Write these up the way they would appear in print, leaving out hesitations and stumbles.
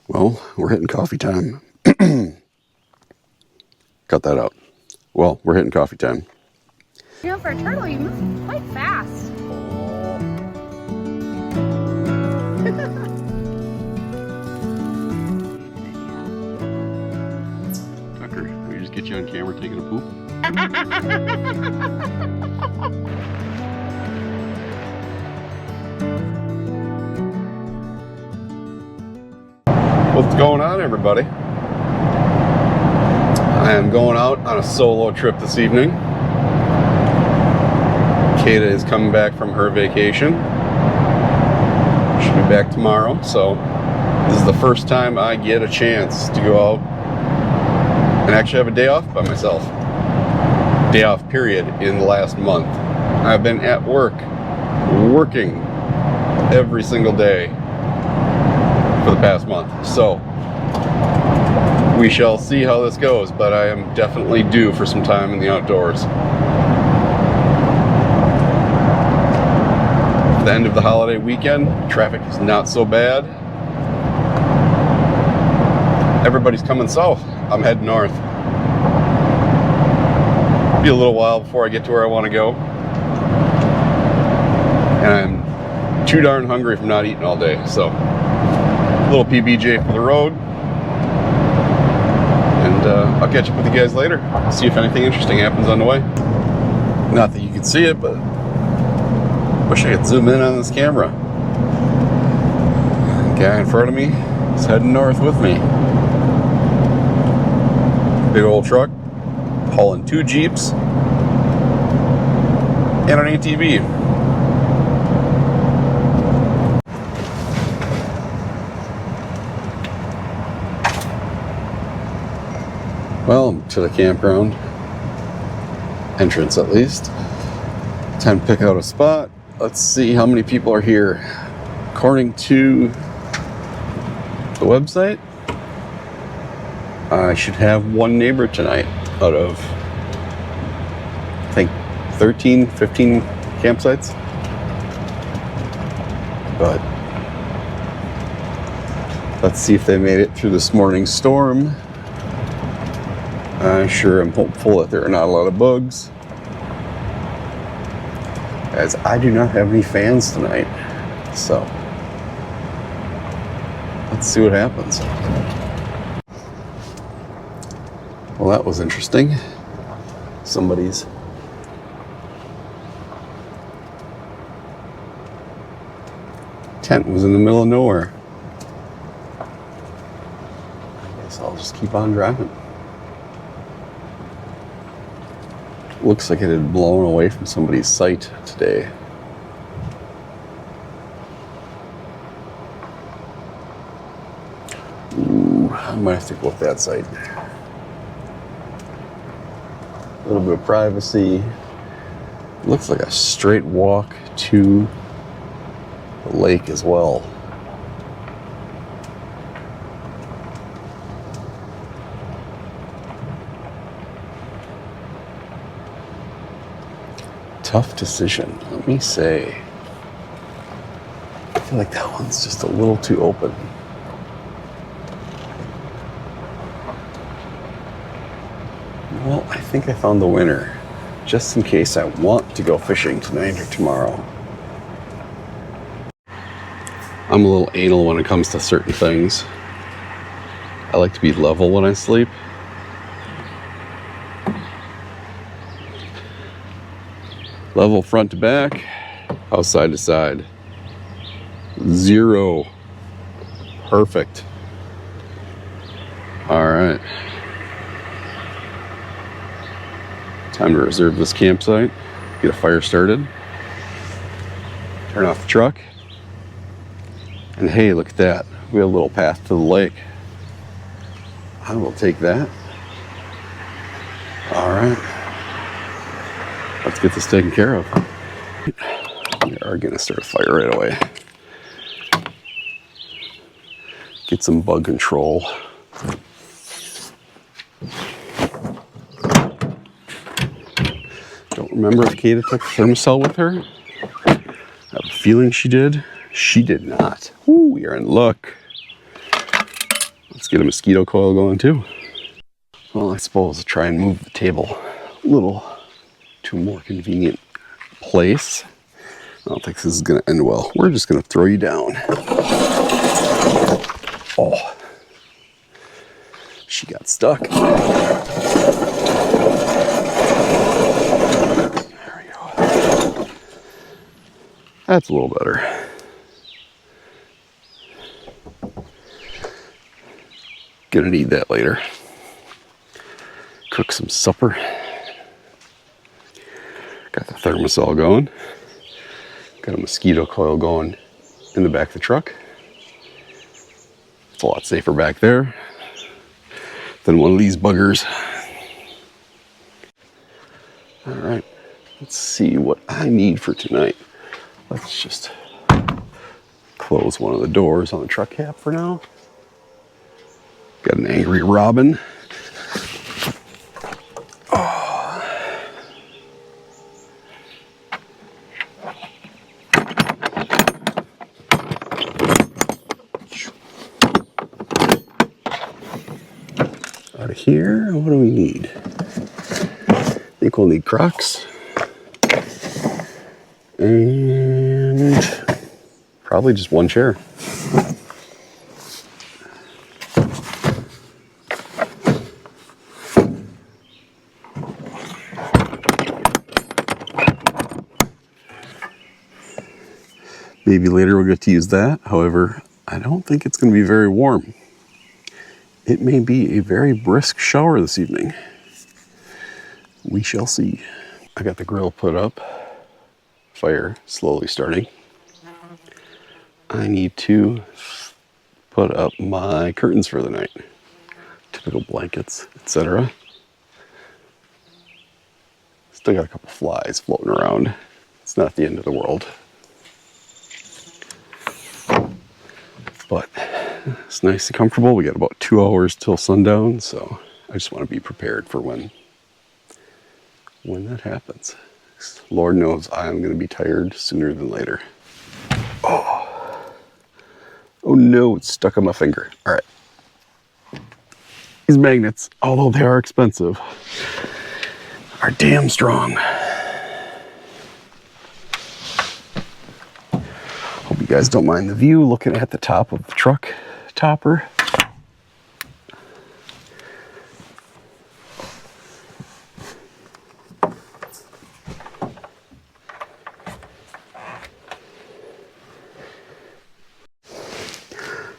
Well, we're hitting coffee time. Cut that out. Well, we're hitting coffee time. You know, for a turtle, you move quite fast. Tucker, can we just get you on camera taking a poop? What's going on, everybody? I am going out on a solo trip this evening. Kaethe is coming back from her vacation. She'll be back tomorrow, so this is the first time I get a chance to go out and actually have a day off by myself. Day off period in the last month. I've been at work, working every single day for the past month. So we shall see how this goes, but I am definitely due for some time in the outdoors. For the end of the holiday weekend, traffic is not so bad. Everybody's coming south. I'm heading north. Be a little while before I get to where I want to go. And I'm too darn hungry from not eating all day, so a little PBJ for the road. And I'll catch up with you guys later. See if anything interesting happens on the way. Not that you can see it, but wish I could zoom in on this camera. The guy in front of me is heading north with me. Big old truck, hauling 2 Jeeps and an ATV. Well, to the campground entrance at least. Time to pick out a spot. Let's see how many people are here. According to the website, I should have 1 neighbor tonight out of, I think, 13, 15 campsites. But let's see if they made it through this morning's storm. I sure am hopeful that there are not a lot of bugs, as I do not have any fans tonight. So let's see what happens. Well, that was interesting. Somebody's tent was in the middle of nowhere. I guess I'll just keep on driving. Looks like it had blown away from somebody's site today. Ooh, I might have to go up that site. A little bit of privacy. Looks like a straight walk to the lake as well. Tough decision, let me say. I feel like that one's just a little too open. Well, I think I found the winner, just in case I want to go fishing tonight or tomorrow. I'm a little anal when it comes to certain things. I like to be level when I sleep. Level front to back, house side to side. 0. Perfect. All right. Time to reserve this campsite, get a fire started, turn off the truck, and hey, look at that. We have a little path to the lake. I will take that. All right. Let's get this taken care of. We are gonna start a fire right away. Get some bug control. Don't remember if Kaethe took the thermostat with her. I have a feeling she did. She did not. Ooh, we are in luck. Let's get a mosquito coil going too. Well, I suppose I'll try and move the table a little to a more convenient place. I don't think this is going to end well. We're just going to throw you down. Oh, she got stuck. There we go. That's a little better. Gonna need that later. Cook some supper. Got the thermosol going. Got a mosquito coil going in the back of the truck. It's a lot safer back there than one of these buggers. All right, let's see what I need for tonight. Let's just close one of the doors on the truck cap for now. Got an angry robin. Out of here, what do we need? I think we'll need Crocs. And probably just one chair. Maybe later we'll get to use that. However, I don't think it's going to be very warm. It may be a very brisk shower this evening. We shall see. I got the grill put up. Fire slowly starting. I need to put up my curtains for the night. Typical blankets, etc. Still got a couple flies floating around. It's not the end of the world. But it's nice and comfortable. We got about 2 hours till sundown, so I just want to be prepared for when that happens. Lord knows I'm going to be tired sooner than later. Oh no, it's stuck on my finger. All right. These magnets, although they are expensive, are damn strong. Hope you guys don't mind the view looking at the top of the truck topper.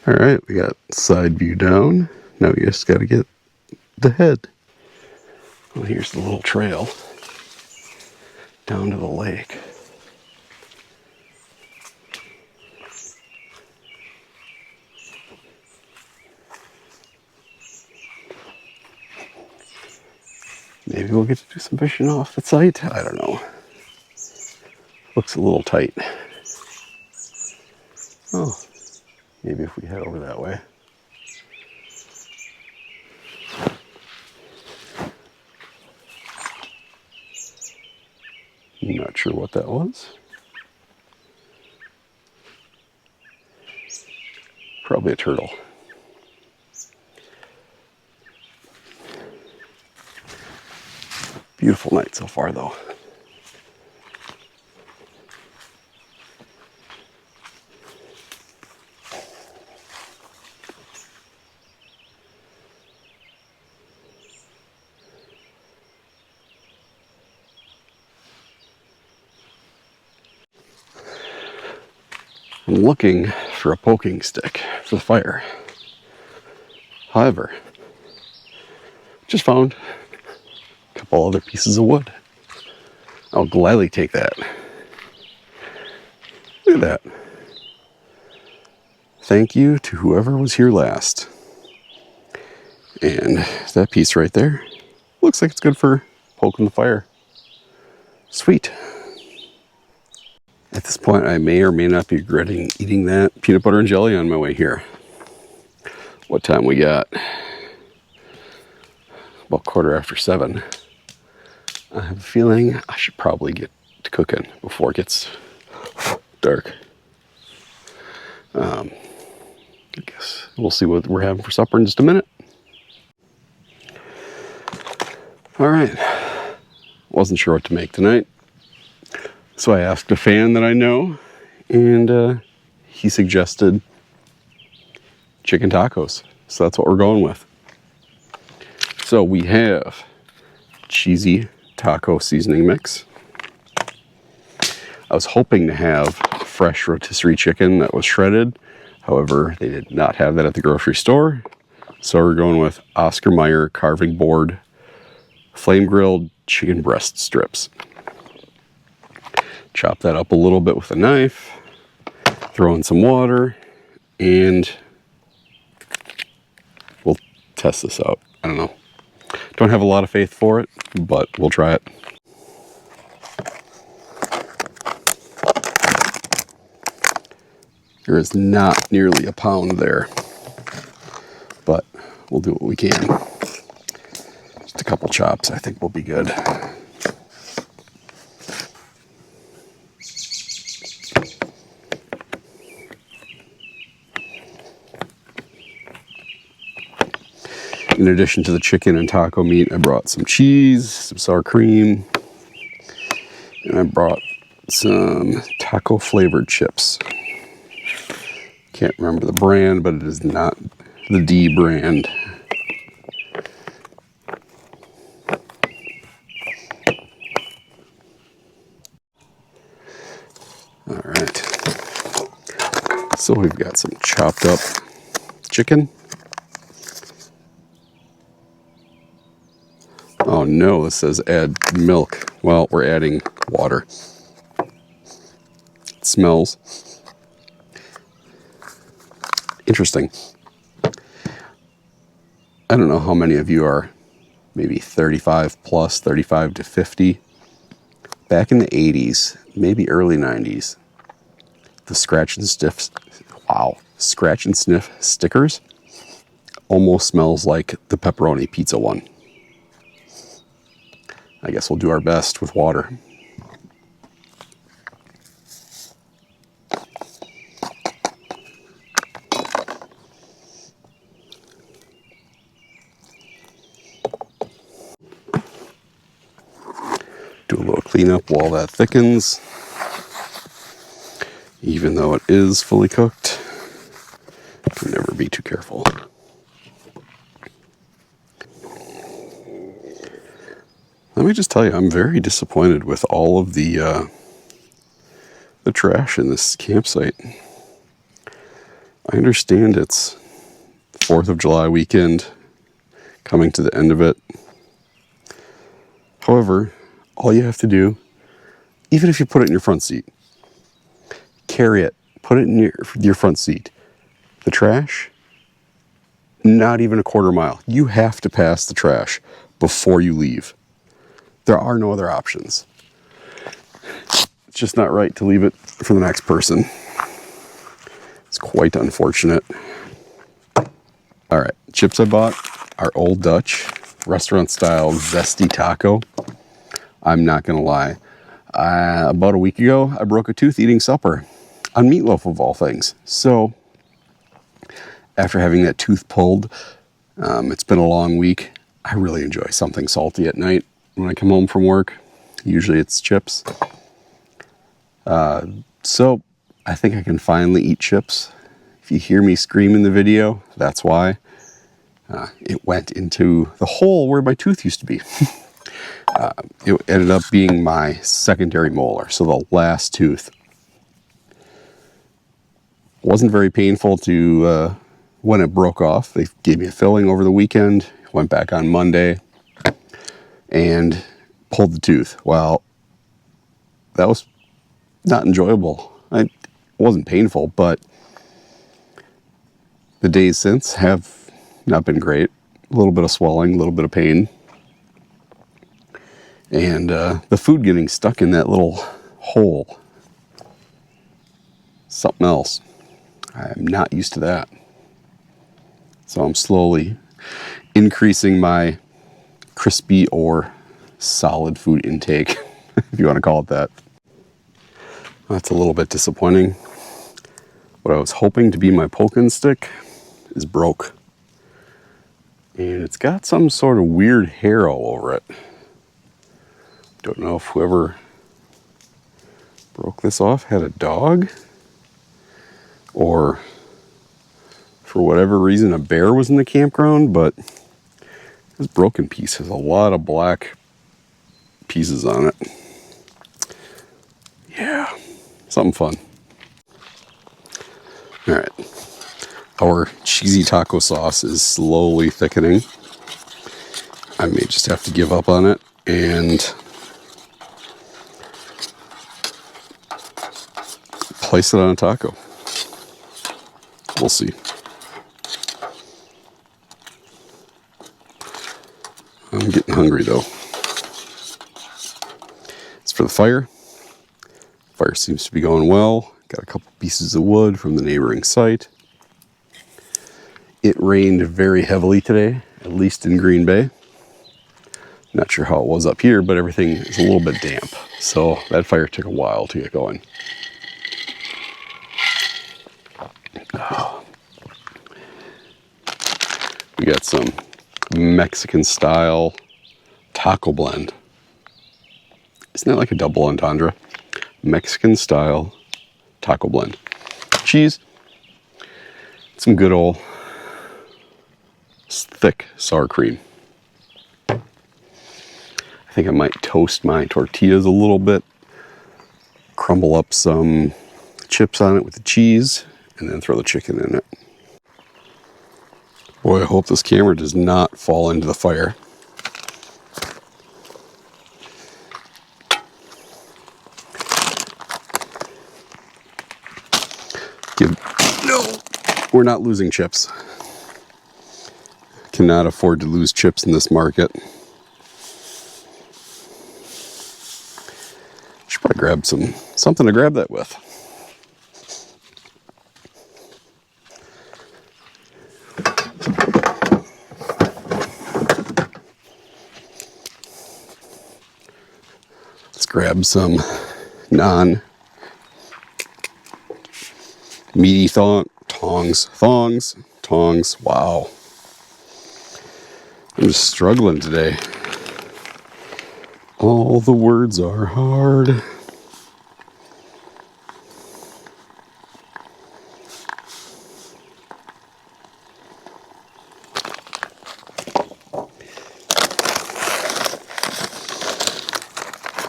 All right, we got side view down. Now we just got to get the head. Well, here's the little trail down to the lake. Maybe we'll get to do some fishing off the site. I don't know. Looks a little tight. Oh, maybe if we head over that way. I'm not sure what that was. Probably a turtle. Beautiful night so far, though. I'm looking for a poking stick for the fire. However, just found a couple other pieces of wood. I'll gladly take that. Look at that. Thank you to whoever was here last. And that piece right there looks like it's good for poking the fire. Sweet. At this point, I may or may not be regretting eating that peanut butter and jelly on my way here. What time we got? About 7:15. I have a feeling I should probably get to cooking before it gets dark. I guess we'll see what we're having for supper in just a minute. All right. Wasn't sure what to make tonight, so I asked a fan that I know, and he suggested chicken tacos. So that's what we're going with. So we have cheesy taco seasoning mix. I was hoping to have fresh rotisserie chicken that was shredded. However, they did not have that at the grocery store. So we're going with Oscar Mayer carving board flame grilled chicken breast strips. Chop that up a little bit with a knife, throw in some water, and we'll test this out. I don't know. Don't have a lot of faith for it, but we'll try it. There is not nearly a pound there, but we'll do what we can. Just a couple chops, I think we'll be good. In addition to the chicken and taco meat, I brought some cheese, some sour cream, and I brought some taco flavored chips. Can't remember the brand, but it is not the D brand. All right. So we've got some chopped up chicken. Oh no, it says add milk. Well, we're adding water. It smells interesting. I don't know how many of you are maybe 35 plus, 35 to 50. Back in the 80s, maybe early 90s, the scratch and sniff stickers almost smells like the pepperoni pizza one. I guess we'll do our best with water. Do a little cleanup while that thickens. Even though it is fully cooked, can never be too careful. Let me just tell you, I'm very disappointed with all of the trash in this campsite. I understand it's 4th of July weekend, coming to the end of it. However, all you have to do, even if you put it in your front seat, carry it, put it in your front seat. The trash, not even a quarter mile. You have to pass the trash before you leave. There are no other options. It's just not right to leave it for the next person. It's quite unfortunate. All right, chips I bought are Old Dutch, restaurant style zesty taco. I'm not gonna lie. About a week ago, I broke a tooth eating supper on meatloaf of all things. So after having that tooth pulled, it's been a long week. I really enjoy something salty at night when I come home from work. Usually it's chips. So I think I can finally eat chips. If you hear me scream in the video, that's why. It went into the hole where my tooth used to be. It ended up being my secondary molar, so the last tooth. Wasn't very painful to when it broke off. They gave me a filling over the weekend, went back on Monday, and pulled the tooth. Well, that was not enjoyable. It wasn't painful, but the days since have not been great. A little bit of swelling, a little bit of pain. And the food getting stuck in that little hole. Something else. I'm not used to that. So I'm slowly increasing my crispy or solid food intake, if you want to call it that. That's a little bit disappointing. What I was hoping to be my poking stick is broke. And it's got some sort of weird hair all over it. Don't know if whoever broke this off had a dog, or for whatever reason a bear was in the campground, but this broken piece has a lot of black pieces on it. Yeah, something fun. All right, our cheesy taco sauce is slowly thickening. I may just have to give up on it and place it on a taco. We'll see. I'm getting hungry though. As for the fire, fire seems to be going well. Got a couple pieces of wood from the neighboring site. It rained very heavily today, at least in Green Bay. Not sure how it was up here, but everything is a little bit damp. So that fire took a while to get going. We got some Mexican style taco blend. Isn't that like a double entendre? Mexican style taco blend. Cheese, some good old thick sour cream. I think I might toast my tortillas a little bit, crumble up some chips on it with the cheese, and then throw the chicken in it. Boy, I hope this camera does not fall into the fire. No, we're not losing chips. Cannot afford to lose chips in this market. Should probably grab something to grab that with. Let's grab some non-meaty tongs. Wow. I'm just struggling today. All the words are hard.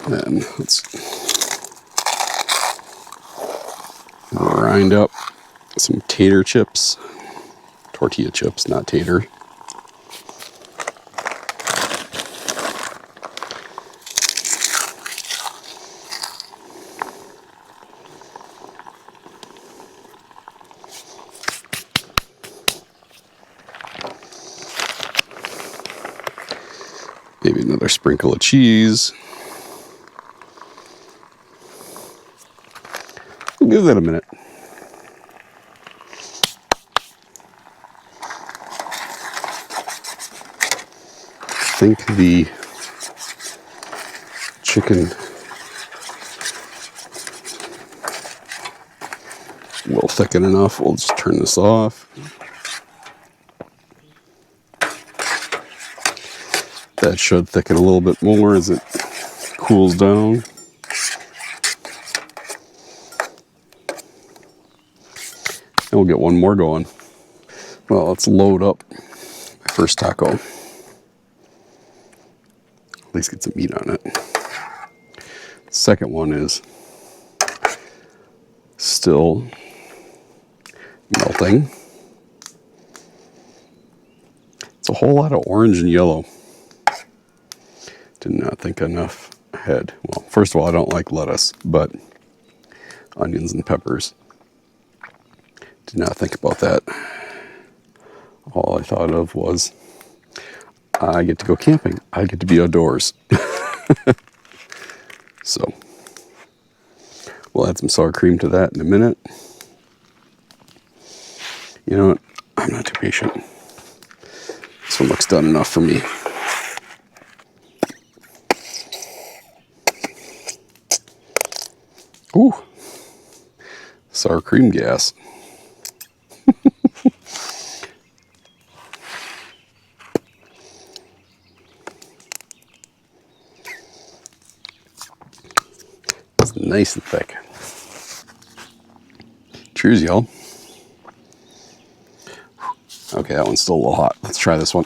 Then let's grind up some tater chips. Tortilla chips, not tater. Maybe another sprinkle of cheese. We'll give that a minute. I think the chicken will thicken enough. We'll just turn this off. That should thicken a little bit more as it cools down. And we'll get one more going. Well, let's load up my first taco. At least get some meat on it. Second one is still melting. It's a whole lot of orange and yellow. Did not think enough ahead. Well, first of all, I don't like lettuce, but onions and peppers. Did not think about that. All I thought of was, I get to go camping. I get to be outdoors. So, we'll add some sour cream to that in a minute. You know what? I'm not too patient. This one looks done enough for me. Ooh, sour cream gas. nice and thick. Cheers, y'all. Okay, that one's still a little hot. Let's try this one.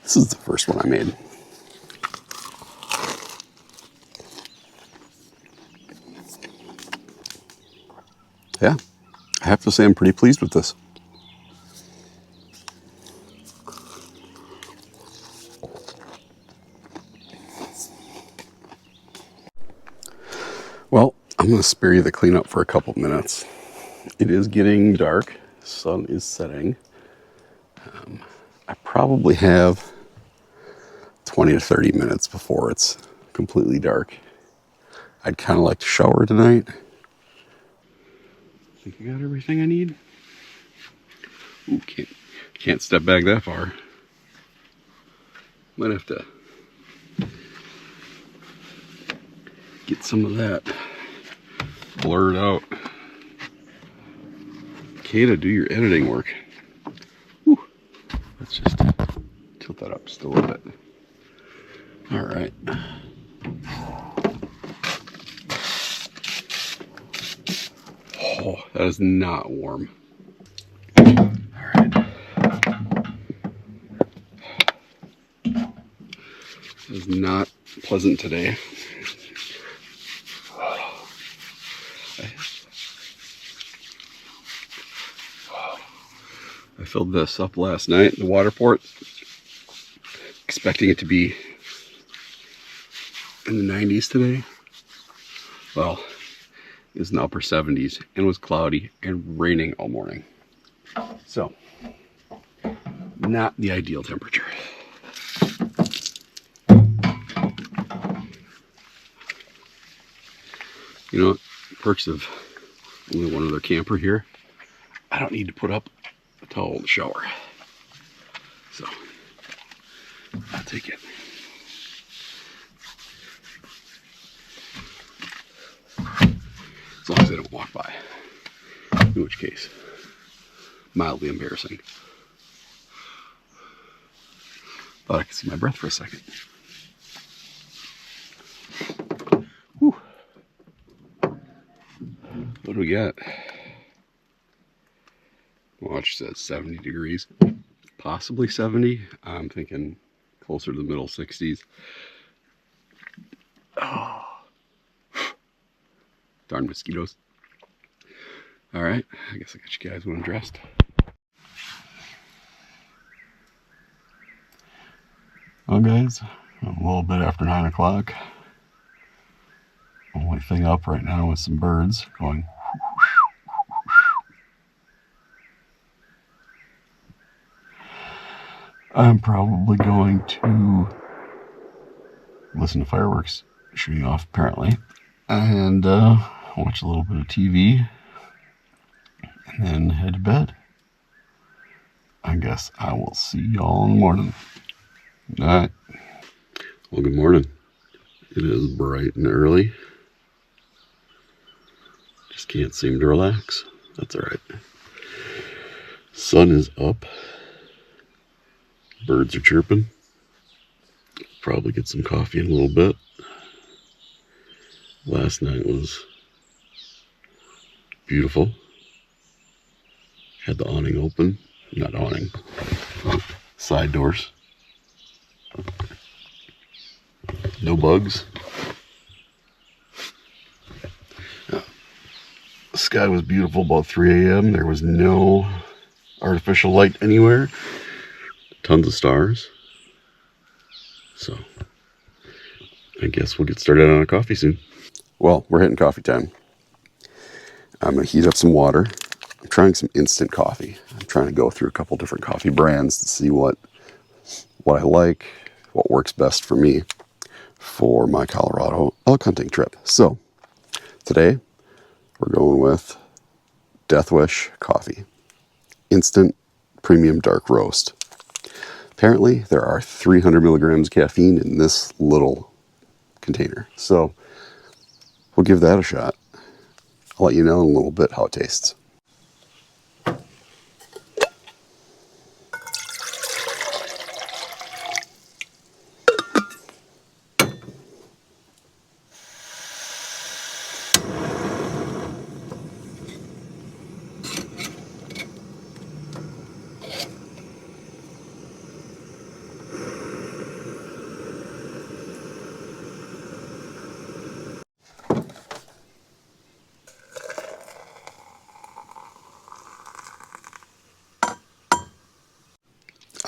This is the first one I made. Yeah, I have to say I'm pretty pleased with this. Well, I'm going to spare you the cleanup for a couple minutes. It is getting dark. Sun is setting. I probably have 20 to 30 minutes before it's completely dark. I'd kind of like to shower tonight. Think I got everything I need? Ooh, can't step back that far. Might have to get some of that blurred out. Kaethe, do your editing work. Whew. Let's just tilt that up just a little bit. All right. Oh, that is not warm. All right. It is not pleasant today. I filled this up last night in the water port, expecting it to be in the 90s today. Well, it's in the upper 70s and it was cloudy and raining all morning. So, not the ideal temperature. You know what? Perks of only one other camper here. I don't need to put up a towel in the shower. So, I'll take it. As long as they don't walk by. In which case, mildly embarrassing. Thought I could see my breath for a second. Whew. What do we got? Watch says 70 degrees. Possibly 70. I'm thinking closer to the middle 60s. Oh. Darn mosquitoes. All right, I guess I got you guys when I'm dressed. Well, guys, a little bit after 9 o'clock. Only thing up right now is some birds going. I'm probably going to listen to fireworks shooting off, apparently, and watch a little bit of TV, and then head to bed. I guess I will see y'all in the morning. Good night. Well, good morning. It is bright and early. Just can't seem to relax. That's all right. Sun is up. Birds are chirping. Probably get some coffee in a little bit. Last night was beautiful. Had the awning open. Not awning. Side doors. No bugs. The sky was beautiful about 3 a.m. There was no artificial light anywhere. Tons of stars. So, I guess we'll get started on a coffee soon. Well, we're hitting coffee time. I'm going to heat up some water. I'm trying some instant coffee. I'm trying to go through a couple different coffee brands to see what I like, what works best for me for my Colorado elk hunting trip. So, today we're going with Death Wish coffee. Instant premium dark roast. Apparently, there are 300 milligrams caffeine in this little container. So, we'll give that a shot. I'll let you know in a little bit how it tastes.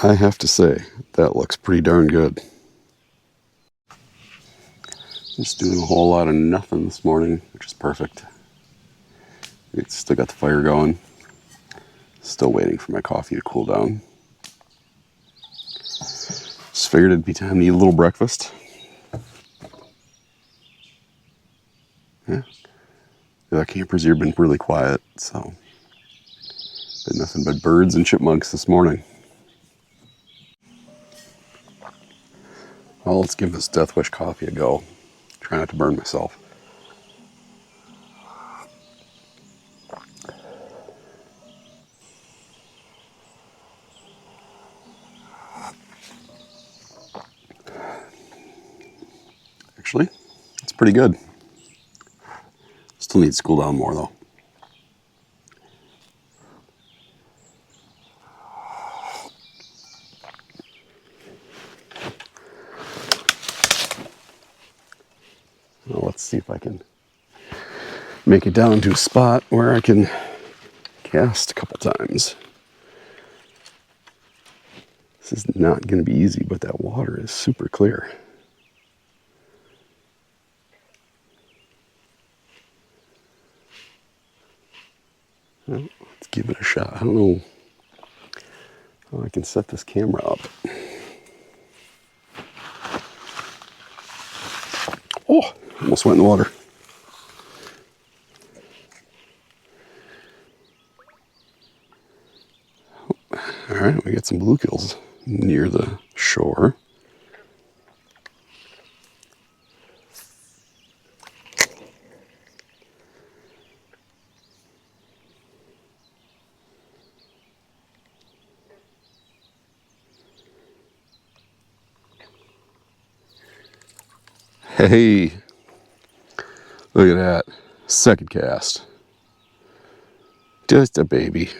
I have to say, that looks pretty darn good. Just doing a whole lot of nothing this morning, which is perfect. It's still got the fire going. Still waiting for my coffee to cool down. Just figured it'd be time to eat a little breakfast. Yeah. The campers here have been really quiet, so been nothing but birds and chipmunks this morning. Well, let's give this Death Wish coffee a go. Try not to burn myself. Actually, it's pretty good. Still needs to cool down more though. Well, let's see if I can make it down to a spot where I can cast a couple times. This is not going to be easy, but that water is super clear. Well, let's give it a shot. I don't know how I can set this camera up. Oh, almost went in the water. All right, we got some bluegills near the shore. Hey, look at that. Second cast. Just a baby.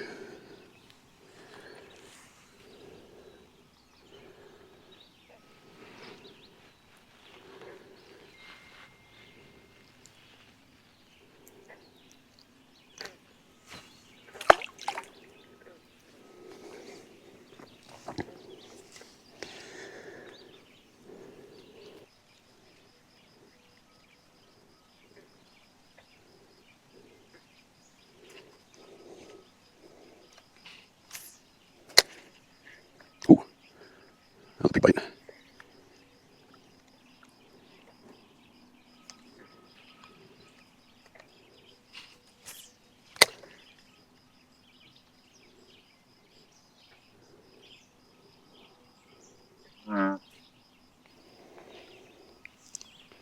Ooh, that was a big bite.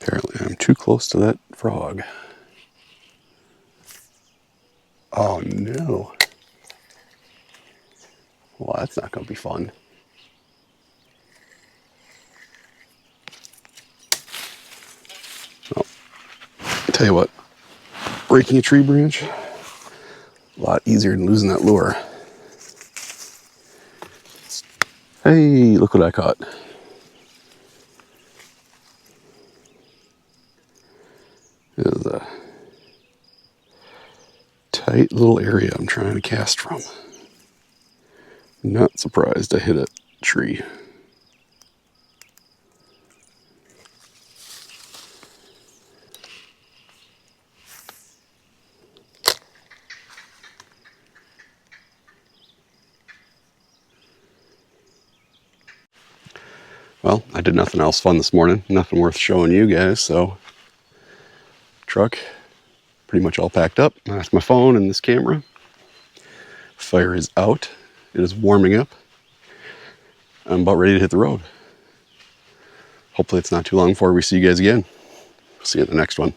Apparently I'm too close to that frog. Oh no. Well, that's not going to be fun. Oh, tell you what, breaking a tree branch, a lot easier than losing that lure. Hey, look what I caught. It is a tight little area I'm trying to cast from. Not surprised I hit a tree. Well, I did nothing else fun this morning. Nothing worth showing you guys, so truck pretty much all packed up. That's my phone and this camera. Fire is out. It is warming up. I'm about ready to hit the road. Hopefully it's not too long before we see you guys again. See you in the next one.